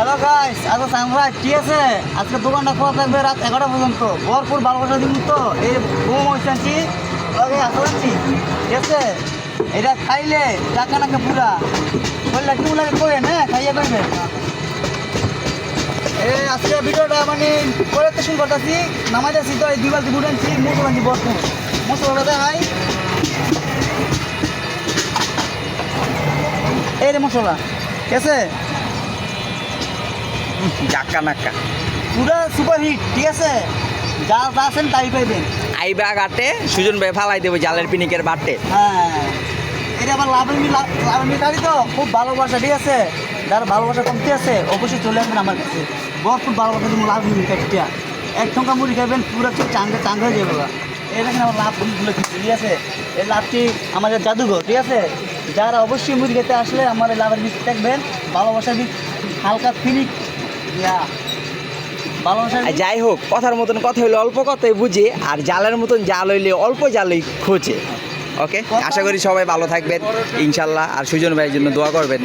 Hello guys, আজকে sunrise ঠিক আছে। আজকে দোকানটা খোলা থাকবে রাত 11টা পর্যন্ত। ভরপুর ভালোবাসা দিব তো। এই ঘুম হয়েছি আসছি ঠিক আছে। এটা খাইলে টাকা নাকে পুরা বললে কেমন লাগে করেন, হ্যাঁ খাইয়ে করবেন। এই আজকে ভিডিওটা মানে করে তো শুরু করতেছি। নামাইতেছি তো এই 2 বালতি দুধ আনছি, মশলা আনছি ভরপুর। মশলাটা দেখাই, এই রে মশলা ঠিক আছে। জাক্কা নাক্কা পুরা সুপার হিট ঠিক আছে। যা যা আছেন তাই পাইবেন। আইবা ঘাটে সুজন ভাই ফালাই দেবো জালের পিনিকের বাটে। হ্যাঁ, এটা আবার লাভের মিঠাই তো খুব ভালোবাসা ঠিক আছে। যার ভালোবাসা কমতি আছে অবশ্যই চলে আসবেন আমার কাছে। ভরপুর ভালোবাসা দিব লাভের মিঠাইটা। এক ঠোঙ্কা মুড়ি খাইবেন পুরো চাঙ্গে চাঙ্গে হয়ে যাবে। এই দেখেন আমার লাভগুলো ঠিক আছে। এই লাভটি আমাদের জাদুঘর ঠিক আছে। যারা অবশ্যই মুড়ি খেতে আসলে আমার এই লাভের মিষ্টি দেখবেন। ভালোবাসার হালকা ফিনিক ইয়া ভালোবাসার যাই হোক, কথার মতন কথা হইলে অল্প কথাই বুঝে, আর জালের মতন জাল হইলে অল্প জালই খোঁজে। ওকে, আশা করি সবাই ভালো থাকবেন ইনশাল্লাহ, আর সুজন ভাইয়ের জন্য দোয়া করবেন।